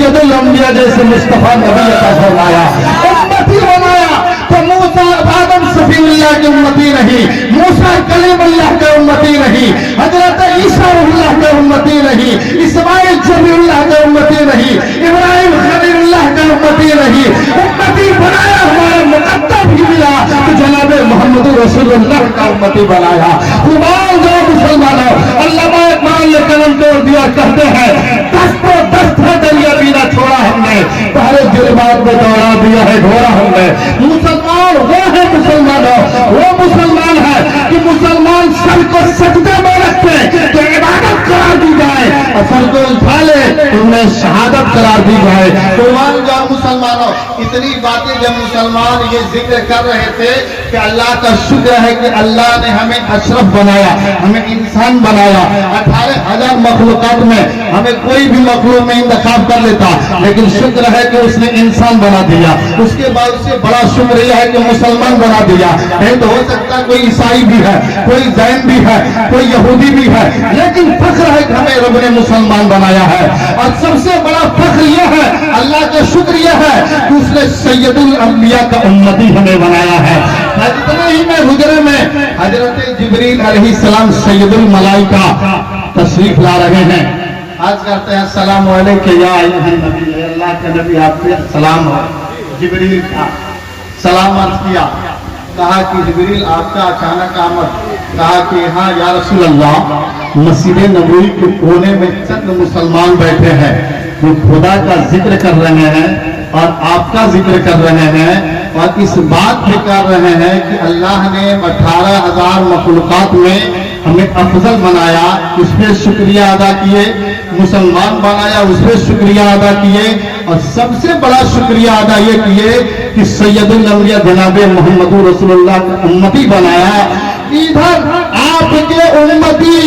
सैयद अल-अंबिया जैसे मुस्तफा नबी अता फरमाया, उम्मती बनाया। तो मूसा आदम सफीउल्लाह के उम्मती नहीं, मूसा कलीमुल्लाह के उम्मती नहीं, हजरत ईसा रुहुल्लाह के उम्मती नहीं, इस्माइल जबीउल्लाह के उम्मती नहीं, इब्राहिम खलीलुल्लाह के उम्मती नहीं। उम्मती बनाया हमारा मुकद्दम भी मिला तो जनाब मोहम्मद रसूलुल्लाह का उम्मती बनाया। कुर्बान जाओ मुसलमानों, अल्लामा इकबाल ने कलम तोड़ दिया, कहते हैं दस्तो दस्त है दरिया बीना छोड़ा हमने, पहले जुल्मात में दौड़ा दिया है घोड़ा हमने। मुसलमान वो है मुसलमानों, वो मुसलमान है कि मुसलमान सर को सजदे में रखे तो इबादत करार दी जाए और सर को उठा ले तो उन्हें शहादत करार दी जाए। कुर्बान जाओ मुसलमानों, इतनी बातें जब मुसलमान ये जिक्र कर रहे थे कि अल्लाह का शुक्र है कि अल्लाह ने हमें अशरफ बनाया, हमें इंसान बनाया। 18,000 मखलूकात में हमें कोई भी मखलूक में इंतखाब कर लेता, लेकिन शुक्र है कि उसने इंसान बना दिया। उसके बाद उससे बड़ा शुक्र यह है कि मुसलमान बना दिया। नहीं तो हो सकता कोई ईसाई भी है, कोई जैन भी है, कोई यहूदी भी है, लेकिन फख्र है कि हमें रब ने मुसलमान बनाया है। और सबसे बड़ा फख्र यह है, अल्लाह का शुक्र यह है कि उसने सैयदुल अंबिया का उम्मती हमें बनाया है। इतने ही में हुजरे में हजरत जिब्रील अलैहिस्सलाम सैयदुल मलाइका तशरीफ ला रहे हैं। आज करते हैं सलाम अलैका या अय्युहन नबी, अल्लाह के नबी आप पे सलाम हो। जिब्रील का सलाम अर्ज किया, कहा कि जिब्रील आपका अचानक आमद, कहा कि हाँ या रसूल अल्लाह, मस्जिद नबवी के कोने में चंद मुसलमान बैठे हैं जो खुदा का जिक्र कर रहे हैं और आपका जिक्र कर रहे हैं और इस बात पे कर रहे हैं कि अल्लाह ने 18,000 मखलूकात में हमें अफजल बनाया, उस पर शुक्रिया अदा किए, मुसलमान बनाया, उस पर शुक्रिया अदा किए और सबसे बड़ा शुक्रिया अदा ये किए कि सैयदुल अंबिया जनाब मोहम्मद रसूलुल्लाह का उम्मती बनाया। इधर आपके उम्मती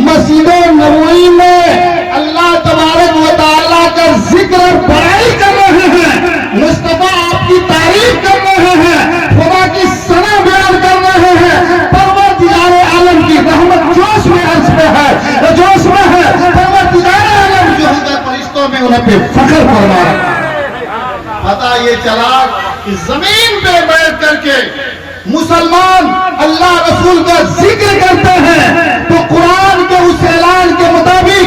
मस्जिद नबवी में अल्लाह तबारक व तआला का जिक्र और बड़ाई कर रहे हैं, मुस्तफा आपकी तारीफ कर रहे हैं, खुदा की सना बयान कर रहे हैं। परवरदिगार आलम की रहमत जोश में अर्श में है, जोश में है। परवरदिगार आलम जो है फरिश्तों में उन्हें पे फख्र फरमा रहा है। पता ये चला कि जमीन पे बैठ करके मुसलमान अल्लाह रसूल का जिक्र करते हैं तो कुरान के उस ऐलान के मुताबिक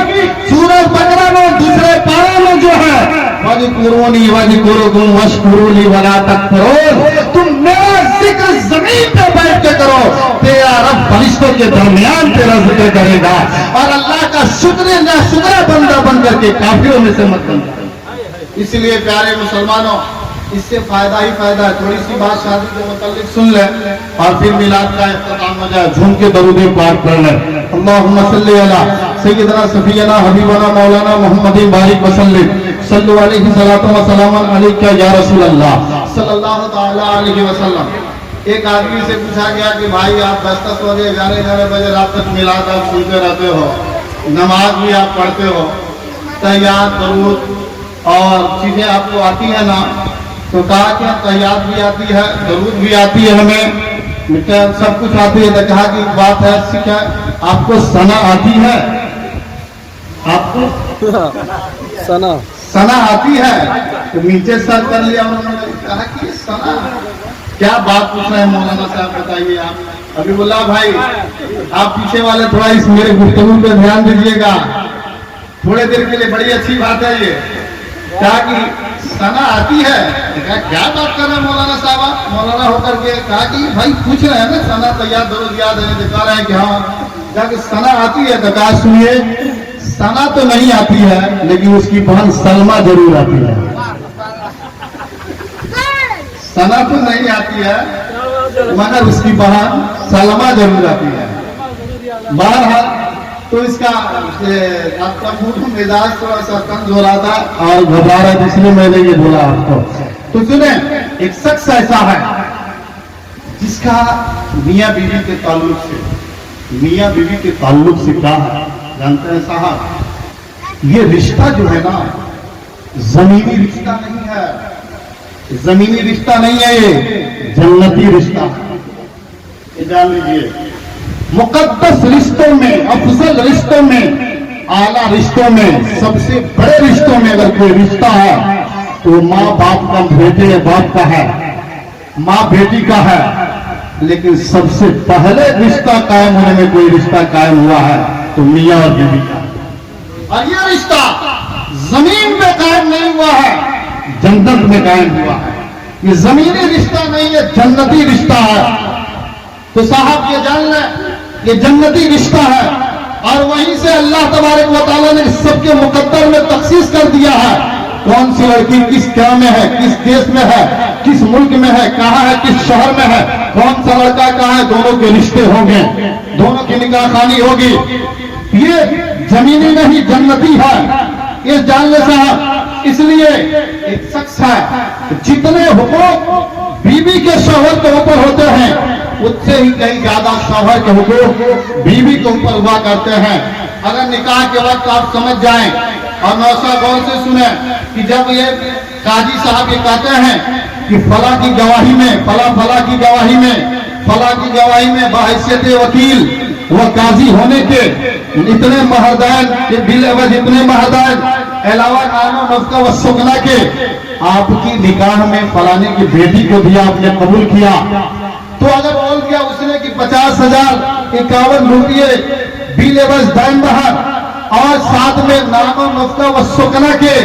सूरह बकरा में दूसरे पारे में जो है वज़कुरूनी वज़कुरुकुम वशकुरूली वला तकफुरून, तुम मेरा जिक्र जमीन पे बैठ के करो, तेरा रब फरिश्तों के दरमियान तेरा जिक्र करेगा और अल्लाह का शुक्र ना शुक्र बंदा बन करके काफिरों में से मत बन जाए। इसलिए प्यारे मुसलमानों, इससे फायदा ही फायदा है। थोड़ी सी बात शादी के मुतालिक सुन ले और फिर मिलाद का इख्तिताम हो जाए, झूम के दरूद पाक पढ़ ले। अल्लाहुम्मा सल्ली अला सय्यिदना सफियना हबीबना मौलाना मुहम्मदिन बारिक वसल्लिम सल्लल्लाहु अलैहि सलातो व सलामन अलैका या रसूल अल्लाह सल्लल्लाहु तआला अलैहि वसल्लम। एक आदमी से पूछा गया कि भाई आप 10 बजे 11 बजे रात तक मिलाद आप सुनते रहते हो, नमाज भी आप पढ़ते हो, तहियात दरूद और चीजें आपको आती है ना? तो कहा कि तहियात भी आती है, दरूद भी आती है, हमें क्या सब कुछ आती है। तो कहा कि एक बात है, क्या आपको सना आती है? आपको सना आती है? तो नीचे सर कर लिया उन्होंने, कहा कि सना क्या बात पूछ रहे हैं मौलाना साहब, बताइए आप। अभी बोला भाई आप पीछे वाले थोड़ा इस मेरे गुफ्तगू पे ध्यान दीजिएगा, थोड़े देर के लिए, बड़ी अच्छी बात है ये। कहा कि सना आती है? क्या बात कर रहे हैं मौलाना साहब, मौलाना होकर के? कहा कि भाई पूछ रहे हैं ना, सना तैयार दरूद याद है, दिखा रहे हैं कि हाँ। कहा कि सना आती है? तो कहा सुनिए, सना तो नहीं आती है लेकिन उसकी बहन सलमा जरूर आती है। सना तो नहीं आती है मगर उसकी बहन सलमा जरूर आती है। बहरहाल तो इसका आपका मूड मिजाज थोड़ा सा तंग हो रहा था और घबरा रहा था, इसलिए मैंने ये बोला आपको। तो सुने, एक शख्स ऐसा है जिसका मियाँ बीवी के ताल्लुक से, मियाँ बीवी के ताल्लुक से क्या है जानते हैं साहब? ये रिश्ता जो है ना, जमीनी रिश्ता नहीं है, जमीनी रिश्ता नहीं है, ये जन्नती रिश्ता है। ये जान लीजिए, मुकद्दस रिश्तों में, अफजल रिश्तों में आला रिश्तों में, सबसे बड़े रिश्तों में अगर कोई रिश्ता है तो माँ बाप का, बेटे बाप का है, माँ बेटी का है, लेकिन सबसे पहले रिश्ता कायम होने में कोई रिश्ता कायम हुआ है तो मियाँ और बीवी का। और ये रिश्ता जमीन पे कायम नहीं हुआ है, जन्नत में कायम हुआ है। ये जमीनी रिश्ता नहीं है, जन्नती रिश्ता है। तो साहब ये जान लें, ये जन्नती रिश्ता है और वहीं से अल्लाह तबारक व तआला ने सबके मुकद्दर में तखसीस कर दिया है। कौन सी लड़की किस क्या में है, किस देश में है, किस मुल्क में है, कहाँ है, किस शहर में है, कौन सा लड़का कहाँ है, दोनों के रिश्ते होंगे, दोनों की निकाह खानी होगी। ये जमीनी नहीं, जन्नती है। ये जानने साहब, इसलिए एक शख्स है, जितने हुकूक बीवी के शौहर के ऊपर होते हैं उससे ही कहीं ज्यादा शौहर के हुकूक बीवी के ऊपर हुआ करते हैं। अगर निकाह के वक्त आप समझ जाएं और नौसा गौर से सुने कि जब ये काजी साहब ये कहते हैं कि फला की गवाही में, फला की गवाही में, फला की गवाही में बहैसियत वकील व काजी होने के इतने महरदैन के बिल एवज इतने महरदैन अलावा नानो नफ्का व सुगना के आपकी निकाह में फलाने की बेटी को दिया, आपने कबूल किया, तो अगर बोल दिया उसने कि 50,051 रुपये बिल एवज दान बहार और साथ में नानो नफ्का व सुगना के,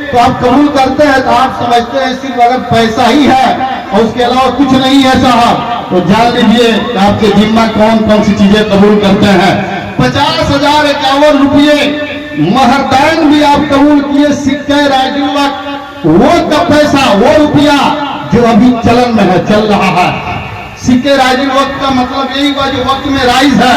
तो आप कबूल करते हैं। तो आप समझते हैं सिर्फ अगर पैसा ही है और उसके अलावा कुछ नहीं है साहब, तो जान लीजिए आपके जिम्मा कौन कौन सी चीजें कबूल करते हैं। 50,051 रुपये महरदैन भी आप कबूल किए, सिक्के राजुल वक्त, वो का पैसा, वो रुपया जो अभी चलन में है, चल रहा है। सिक्के राजुल वक्त का मतलब यही हुआ जो वक्त में राइज है।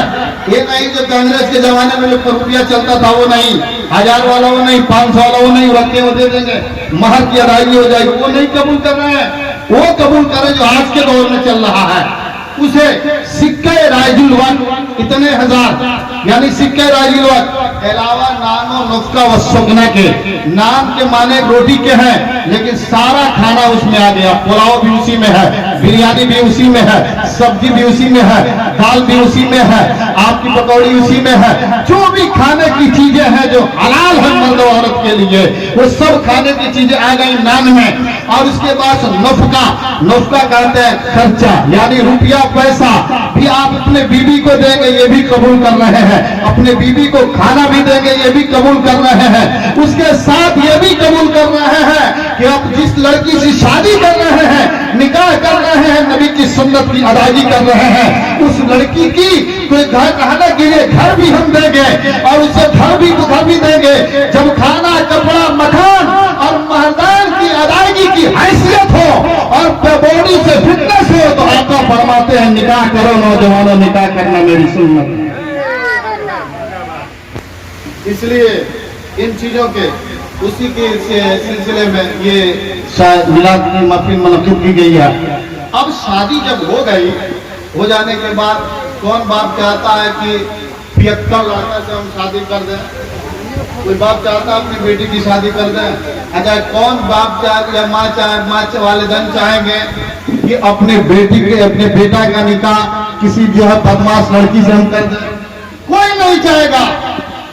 ये नहीं जो कांग्रेस के जमाने में जो रुपया चलता था वो नहीं, 1000 वाला वो नहीं, 500 वाला वो नहीं, वक्त वो दे देंगे, महर की अदायगी हो जाएगी, वो नहीं कबूल कर रहे हैं। वो कबूल करें जो आज के दौर में चल रहा है, उसे सिक्के राजुल वक्त इतने हजार, यानी सिक्के राजुल वक्त अलावा नानो नुस्खा व सुगना के, नाम के माने रोटी के हैं लेकिन सारा खाना उसमें आ गया। पुलाव भी उसी में है, बिरयानी भी उसी में है, सब्जी भी उसी में है, दाल भी उसी में है, आपकी पकौड़ी उसी में है। जो भी खाने की चीजें हैं जो हलाल है मर्द और औरत के लिए, वो सब खाने की चीजें आ गई नान में। और उसके बाद नफका, नफका कहते हैं खर्चा, यानी रुपया पैसा भी आप अपने बीबी को देंगे, ये भी कबूल कर रहे हैं। अपने बीबी को खाना भी देंगे, ये भी कबूल कर रहे हैं। उसके साथ ये भी कबूल कर रहे हैं कि आप जिस लड़की से शादी कर रहे हैं, निकाह कर रहे हैं, नबी की सुन्नत की अदायगी कर रहे हैं, उस लड़की की कोई घर रहने के लिए घर भी हम देंगे और उसे घर भी देंगे जब खाना, कपड़ा, मकान और महदान की अदायगी की हैसियत हो और बॉडी से फिटनेस हो। तो आका फरमाते हैं निकाह करो नौजवानों, निकाह करना मेरी सुन्नत है। इसलिए इन चीजों के उसी के सिलसिले में ये मिलाद की महफिल मुनक़िद की गई है। अब शादी जब हो गई, हो जाने के बाद कौन बाप चाहता है कि 75 लड़का से हम शादी कर दें? कोई बाप चाहता है अपनी बेटी की शादी कर दें? अच्छा, कौन बाप चाहे या माँ वालिदैन चाहेंगे कि अपने बेटी के, अपने बेटा का निकाह किसी जो है बदमाश लड़की से हम कर दें? कोई नहीं चाहेगा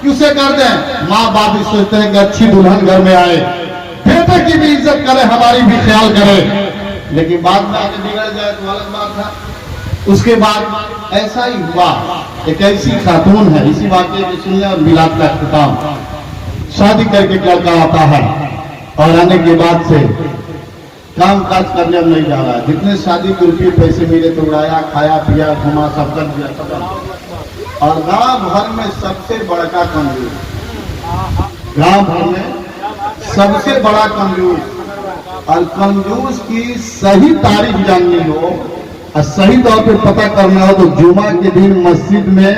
कि उसे कर दें। माँ बाप भी सोचते हैं कि अच्छी दुल्हन घर में आए, बेटे की भी इज्जत करे, हमारी भी ख्याल करे, लेकिन बाद में आगे बिगड़ जाए तो अलग बात है। उसके बाद ऐसा ही हुआ, एक ऐसी खातून है, इसी वाक़े को सुनिए और मिलाद का इख्तिताम। शादी करके लड़का आता है और आने के बाद से काम काज करने में नहीं जा रहा है। जितने शादी के रुपये पैसे मिले तो उड़ाया, खाया पिया, घुमा, सब कर दिया, सब। और गांव भर में सबसे बड़का कंजूस, गांव भर में सबसे बड़ा कंजूस, और कंजूस की सही तारीफ जाननी हो और सही तौर पे पता करना हो तो जुमा के दिन मस्जिद में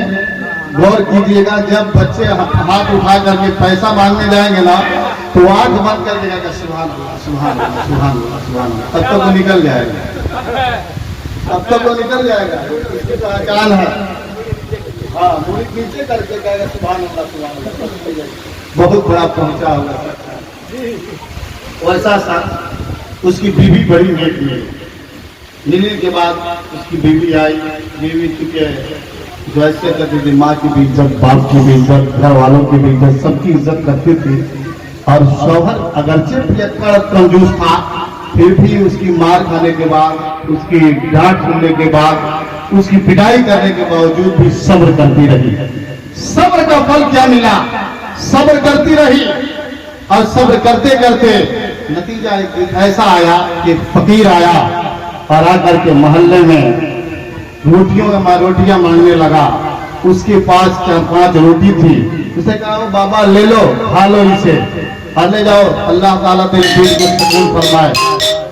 गौर कीजिएगा, जब बच्चे हाथ उठा करके पैसा मांगने जाएंगे ना तो आंख बंद कर देगा, सुभान अल्लाह, सुभान अल्लाह, सुभान अल्लाह, सुभान अल्लाह, तब तक वो निकल जाएगा, तब तक वो निकल जाएगा। इसकी तो पहचान है। हाँ, मुड़ी नीचे करके कहेगा सुभान अल्लाह, सुभान अल्लाह, बहुत बड़ा पहुंचा होगा। वैसा सा उसकी बीवी बड़ी नेक मिली के बाद उसकी बीवी आई, बीवी चुके जो ऐसे करती थी, माँ की भी इज्जत, बाप की भी इज्जत, घर वालों की भी इज्जत, सबकी इज्जत करती थी। और शौहर अगरचे पियक्कड़ कंजूस था, फिर भी उसकी मार खाने के बाद, उसकी डांट सुनने के बाद, उसकी पिटाई करने के बावजूद भी सब्र करती रही। सब्र का फल क्या मिला? सब्र करती रही, और सब्र करते करते नतीजा एक ऐसा आया कि फकीर आया और आकर के मोहल्ले में रोटियां मांगने लगा। उसके पास 4-5 रोटी थी। उसे कहा, वो बाबा ले लो, खा लो इसे और ले जाओ, अल्लाह ताला तेरे दिल को सुकून फरमाए।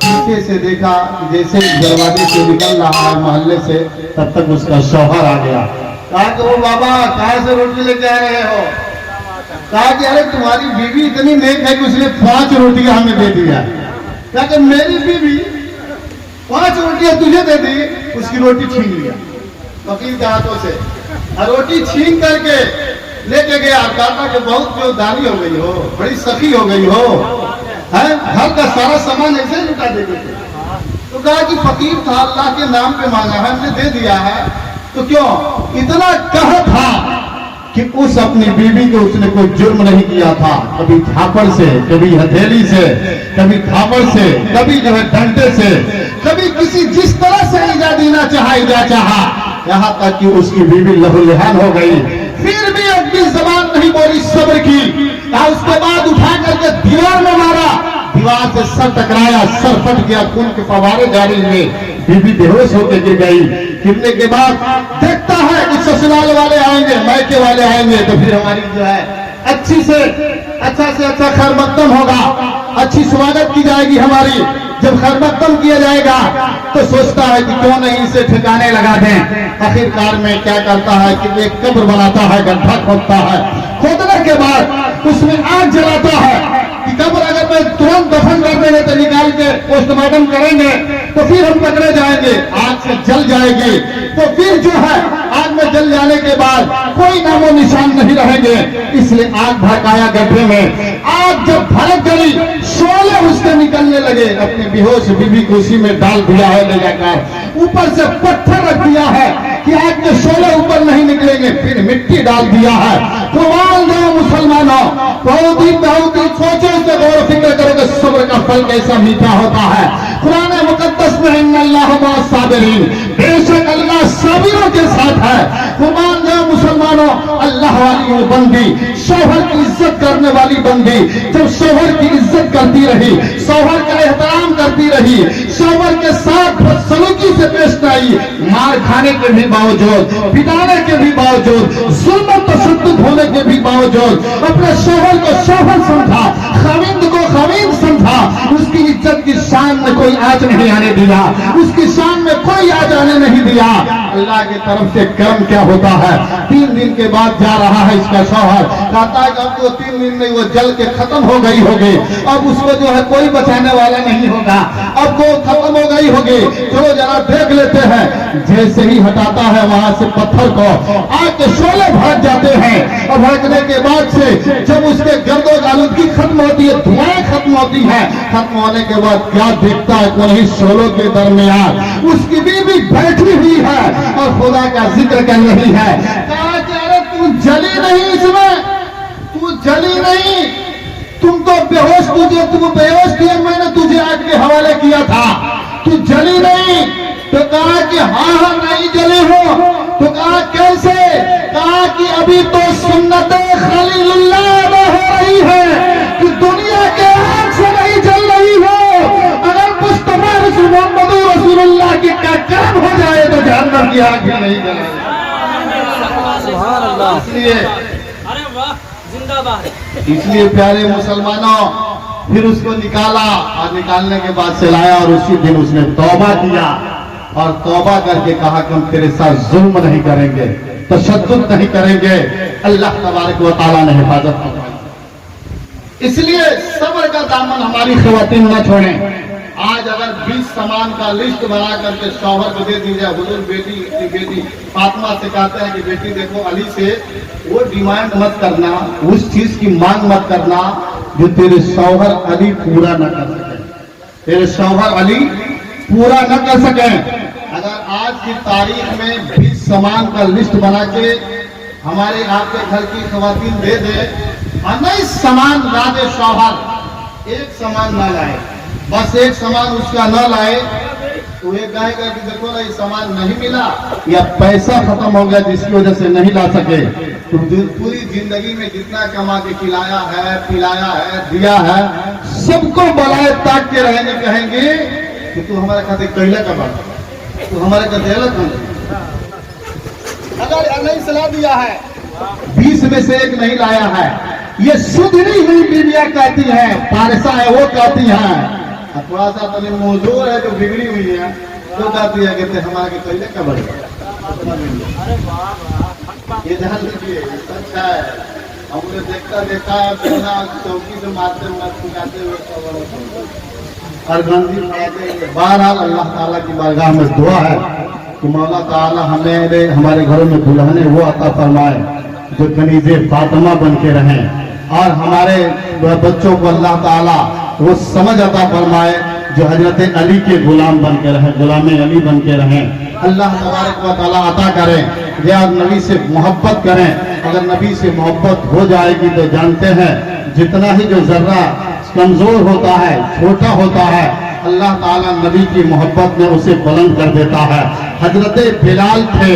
पीछे से देखा कि जैसे दरवाजे से निकल रहा है मोहल्ले से, तब तक उसका शौहर आ गया। कहा कि वो बाबा कहाँ से रोटी लेके आ रहे हो? कहा कि अरे तुम्हारी बीवी इतनी नेक है कि उसने 5 रोटियां हमें दे दिया। कहा कि मेरी बीवी 5 रोटियां तुझे दे दी, उसकी रोटी छीन लिया फकीर के हाथों से, और रोटी छीन करके लेके गया। कहा कि बहुत जो दानी हो गई हो, बड़ी सखी हो गई हो, है घर का सारा सामान ऐसे लुटा देते थे। तो कहा कि फकीर था, अल्लाह के नाम पे मांगा है, हमने दे दिया है, तो क्यों? इतना कहा था कि उस अपनी बीवी को उसने कोई जुर्म नहीं किया था। कभी झापड़ से, कभी हथेली से, कभी थापड़ से, कभी जो है डंडे से, कभी किसी जिस तरह से ईजा देना चाहा, यहाँ तक कि उसकी बीवी लहूलुहान हो गई। फिर भी अपनी जबान नहीं बोली, सब्र की। उसके बाद उठा करके दीवार में मारा, दीवार से सर टकराया, सर फट गया, खून के फवारे जारी हुए, बीवी बेहोश होकर गिर गई। गिरने के बाद देखता है कि ससुराल वाले आएंगे, मायके वाले आएंगे, तो फिर हमारी जो है अच्छा से अच्छा खैर मकदम होगा, अच्छी स्वागत की जाएगी हमारी। जब खैर मकदम किया जाएगा तो सोचता है कि क्यों नहीं इसे ठिकाने लगा दें। आखिरकार में क्या करता है कि एक कब्र बनाता है, गड्ढा खोदता है, खोदने के बाद उसमें आग जलाता है कि कब्र अगर मैं तुरंत दफन कर देंगे तो निकाल के पोस्टमार्टम करेंगे तो फिर हम पकड़े जाएंगे, आग से जल जाएगी। तो फिर जो है आग में जल जाने के बाद कोई नामो निशान नहीं रहेंगे, इसलिए आग भड़काया गड्ढे में। आग जब भड़क गई, शोले उसके निकलने लगे, अपनी बेहोश बीवी को उसी में डाल दिया है ले जाकर, ऊपर से पत्थर रख दिया है कि आग के शोले ऊपर नहीं निकलेंगे, फिर मिट्टी डाल दिया है। कमाल दो मुसलमानों, बहुत ही सोचो, इससे गौर फिक्र करो कि सब्र का फल कैसा मीठा होता है। कुरान मुकद्दस में इन्नल्लाह मअस साबिरीन, बेशक अल्लाह साबिरों के साथ है। कुरान दो मुसलमानों, अल्लाह वाली वो बंदी, शौहर की इज्जत करने वाली बंदी, जब शौहर की इज्जत करती रही, शौहर का एहतराम करती रही, शौहर के साथ बदसलूकी से पेश आई, मार खाने के भी बावजूद, पिटाने के भी बावजूद, जुल्म तशद्दुद होने के भी बावजूद अपने शौहर को शौहर समझा, खाविंद को खाविंद समझा, उसकी इज्जत की शान में कोई आंच नहीं आने दिया, उसकी शान में कोई आंच आने नहीं दिया। अल्लाह की तरफ से कर्म क्या होता है? 3 दिन के बाद जा रहा है इसका शौहर, कहता है कि अब तो 3 दिन में वो जल के खत्म हो गई होगी, अब उसको जो है कोई बचाने वाला नहीं होगा, अब वो खत्म हो गई होगी, चलो जरा देख लेते हैं। जैसे ही हटाता है वहां से पत्थर को, आग के शोले भड़क जाते हैं, और भड़कने के बाद से जब उसके गर्दो आलूदगी खत्म होती है, धुआं खत्म होती है, खत्म होने के बाद क्या देखता है? उन्हीं शोलों के दरमियान उसकी बीवी बैठी हुई है और खुदा का जिक्र कर रही है। कहा कि अरे तू जली नहीं, इसमें तू जली नहीं, तुम तो बेहोश, तू बेहोश थी, मैंने तुझे आग के हवाले किया था, तू जली नहीं। तो कहा कि हाँ नहीं जली हो। तो कहा कैसे? कहा कि अभी तो सुन्नत खलीलुल्लाह अदा हो रही है कि दुनिया के आग से नहीं जल रही हो। अगर मुस्तफा मोहम्मद रसूलुल्लाह की का काम हो जाए तो जहन्नम की आग भी नहीं जलेगी। इसलिए प्यारे मुसलमानों, फिर उसको निकाला और निकालने के बाद से लाया, और उसी दिन उसने तौबा किया और तौबा करके कहा कि हम तेरे साथ जुल्म नहीं करेंगे, तशद्दुद नहीं करेंगे। अल्लाह तबारक व तआला ने हिफाजत फरमाई। इसलिए सब्र का दामन हमारी ख़वातीन न छोड़ें। आज अगर 20 सामान का लिस्ट बना करके शौहर को दे दी जाए, हुजूर बेटी फातिमा से कहते हैं कि बेटी देखो, अली से वो डिमांड मत करना, उस चीज की मांग मत करना जो तेरे शौहर अली पूरा न कर सके, तेरे शौहर अली पूरा न कर सके। अगर आज की तारीख में 20 सामान का लिस्ट बना के हमारे आपके घर की खवातीन दे दे और नहीं सामान ला दे शौहर, एक सामान ना लाए, बस एक सामान उसका न लाए तो ये कहेगा कि देखो ना ये सामान नहीं मिला या पैसा खत्म हो गया जिसकी वजह से नहीं ला सके। तो पूरी जिंदगी में जितना कमा के खिलाया है, पिलाया है, दिया है, सबको बलाए ताक के रहेंगे, कहेंगे कि तू हमारे खाते कैला का बात, तू हमारे खाते अलग कर। अगर नहीं सलाह दिया है 20 में से एक नहीं लाया है, ये सुधरी हुई बीवियां कहती है, पारसा है वो कहती है, थोड़ा सा तनी मौजूर है जो बिगड़ी हुई है तो कहती है कि हमारे कैले का बढ़ ये ध्यान रखिए, सच है। हमने देखता देखा है बिना चौकी से मारते हुए सिखाते हुए और गंदी फड़ाते। बहरहाल अल्लाह ताला की बारगाह में दुआ है कि मौला ताला हमें हमारे घरों में दुल्हने वो अता फरमाए जो कनीज़े फातिमा बन के रहें और हमारे बच्चों को अल्लाह ताला वो समझ अता फरमाए जो हजरत अली के गुलाम बन के रहें, गुलाम अली बन के रहें। अल्लाह तबारक व तआला अता करें या नबी से मोहब्बत करें। अगर नबी से मोहब्बत हो जाएगी तो जानते हैं जितना ही जो जर्रा कमजोर होता है, छोटा होता है, अल्लाह ताला नबी की मोहब्बत में उसे बुलंद कर देता है। हजरत बिलाल थे,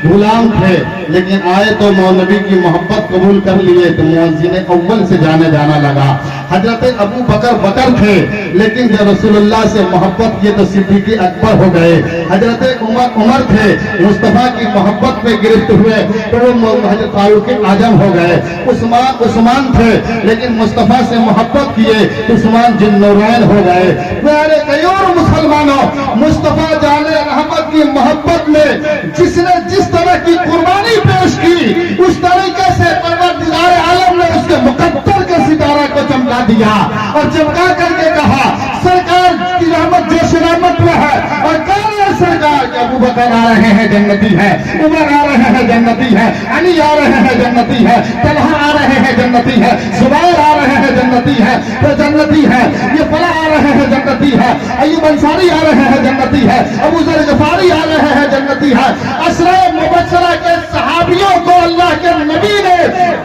गुलाम थे, लेकिन आए तो नबी की मोहब्बत कबूल कर लिए तो मुअज्जिन अव्वल से जाने जाना लगा। हजरत अबू बकर थे, लेकिन जब रसूलुल्लाह से मोहब्बत किए तो सिद्दीक़ अकबर हो गए। हजरत उमर थे, मुस्तफ़ा की मोहब्बत में गिरफ्त हुए तो वो हजरत फारूक आजम हो गए। उस्मान थे, लेकिन मुस्तफ़ा से मोहब्बत किए तो उस्मान जिन्नौरैन हो गए। प्यारे कईयों मुसलमानों, मुस्तफ़ा जाने रहमत की मोहब्बत में जिसने जिस तरह की कुर्बानी पेश की, उस तरीके से परवरदिगार आलम ने उसके मुकद्दर के सितारा को चमका दिया और चमका करके कहा सरकार की रहमत जोश रहमत में है और कह रहे सरकार के अबू बकर आ रहे हैं जन्नती है, उमर आ रहे हैं जन्नती है, अली आ रहे हैं जन्नती है, तलहा आ रहे हैं जन्नती है, जुबैर आ रहे हैं जन्नती है, तो जन्नती है, ये फला आ रहे हैं जन्नती है, अय्यूब अंसारी आ रहे हैं जन्नती है, अबू ज़र ग़फ़ारी आ रहे हैं जन्नती है। अशरा मुबश्शरा के सहाबियों को अल्लाह के नबी ने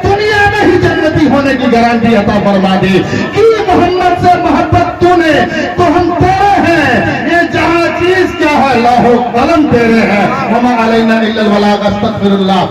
दुनिया में ही जन्नती होने की गारंटी अता फरमा दी कि मोहम्मद से मोहब्बत तूने तो हम तेरे हैं, ये जहां चीज क्या है लाहो कलम तेरे हैं। वमा अलैना इल्लल बलाग। अस्तगफिरुल्लाह।